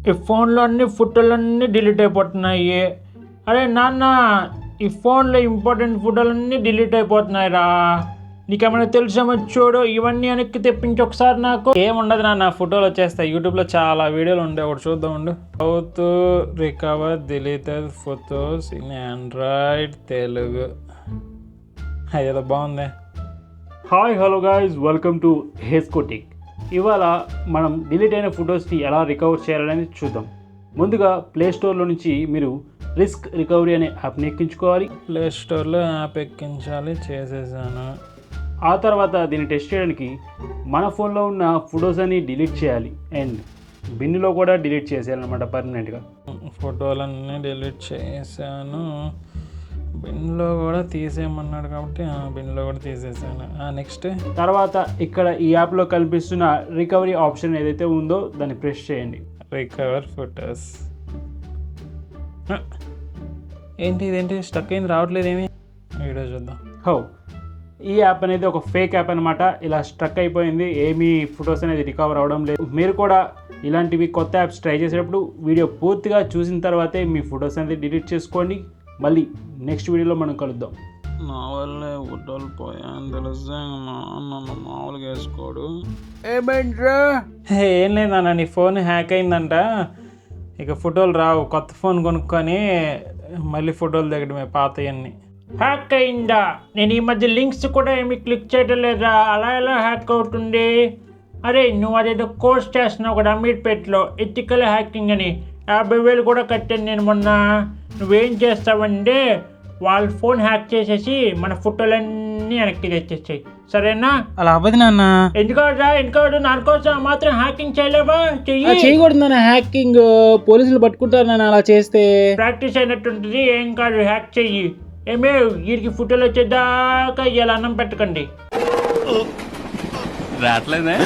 ఈ ఫోన్లో అన్ని ఫోటోలన్నీ డిలీట్ అయిపోతున్నాయి. అరే నాన్న, ఈ ఫోన్లో ఇంపార్టెంట్ ఫోటోలన్నీ డిలీట్ అయిపోతున్నాయి రా. నీకేమైనా తెలుసేమో చూడు, ఇవన్నీ వెనక్కి తెప్పించి ఒకసారి నాకు. ఏముండదు నాన్న, ఫోటోలు వచ్చేస్తాయి. యూట్యూబ్లో చాలా వీడియోలు ఉండే, ఒకటి చూద్దాం ఉండు. How to recover deleted photos in Android Telugu. అదేదో బాగుంది. Hi hello guys, welcome to హెస్కోటిక్. ఇవాళ మనం డిలీట్ అయిన ఫొటోస్ని ఎలా రికవర్ చేయాలనేది చూద్దాం. ముందుగా ప్లేస్టోర్లో నుంచి మీరు రిస్క్ రికవరీ అనే యాప్ని ఎక్కించుకోవాలి. ప్లేస్టోర్లో యాప్ ఎక్కించాలి, చేసేసాను. ఆ తర్వాత దీన్ని టెస్ట్ చేయడానికి మన ఫోన్లో ఉన్న ఫొటోస్ అన్ని డిలీట్ చేయాలి అండ్ బిన్లో కూడా డిలీట్ చేసేయాలన్నమాట పర్మనెంట్గా. ఫోటోలన్నీ డిలీట్ చేశాను, బిన్లో కూడా తీసేయమన్నాడు కాబట్టి బిన్లో కూడా తీసేసాను. నెక్స్ట్ తర్వాత ఇక్కడ ఈ యాప్లో కనిపిస్తున్న రికవరీ ఆప్షన్ ఏదైతే ఉందో దాన్ని ప్రెస్ చేయండి. Recover photos. ఏంటి ఇదేంటి స్టక్ అయింది, రావట్లేదు ఏమి. వీడియో చూద్దాం. ఈ యాప్ అనేది ఒక ఫేక్ యాప్ అనమాట. ఇలా స్ట్రక్ అయిపోయింది, ఏమీ ఫొటోస్ అనేది రికవర్ అవ్వడం లేదు. మీరు కూడా ఇలాంటివి కొత్త యాప్స్ ట్రై చేసేటప్పుడు వీడియో పూర్తిగా చూసిన తర్వాతే మీ ఫొటోస్ అనేది డిలీట్ చేసుకోండి. మళ్ళీ నెక్స్ట్ వీడియోలో మనం కలుద్దాం. నా వల్లే ఫోటోలు పోయాను తెలిస్తే నన్ను మామూలుగా వేసుకోడు. ఏమంటారా? ఏం లేదన్నా, నీ ఫోన్ హ్యాక్ అయిందంట. ఇక ఫోటోలు రావు. కొత్త ఫోన్ కొనుక్కొని మళ్ళీ ఫోటోలు దిగడమే పాతయన్నీ. హ్యాక్ అయిందా? నేను ఈ మధ్య లింక్స్ కూడా ఏమి క్లిక్ చేయడం లేదా, అలా ఎలా హ్యాక్ అవుతుంది? అరే నువ్వు అదేదో కోర్స్ చేస్తున్నావు కదా అమీర్పేటలో, ఎథికల్ హ్యాకింగ్ అని. 50,000 కూడా కట్టాను నేను మొన్న. నువ్వేం చేస్తావంటే వాళ్ళ ఫోన్ హ్యాక్ చేసేసి మన ఫోటోలన్నీ వెనక్కి తెచ్చేసాయి, సరేనా? అలా అవ్వదు నాన్న. ఎందుకు నా కోసం మాత్రం హ్యాకింగ్ చేయలేవా? చేయకూడదు నాన్న హ్యాకింగ్, పోలీసులు పట్టుకుంటారు నాన్న అలా చేస్తే. ప్రాక్టీస్ అయినట్టుంటుంది, ఏం కాదు, హ్యాక్ చెయ్యి. ఏమే వీరికి ఫోటోలు వచ్చేదాకా ఇలా అన్నం పెట్టకండి. రావట్లేదే.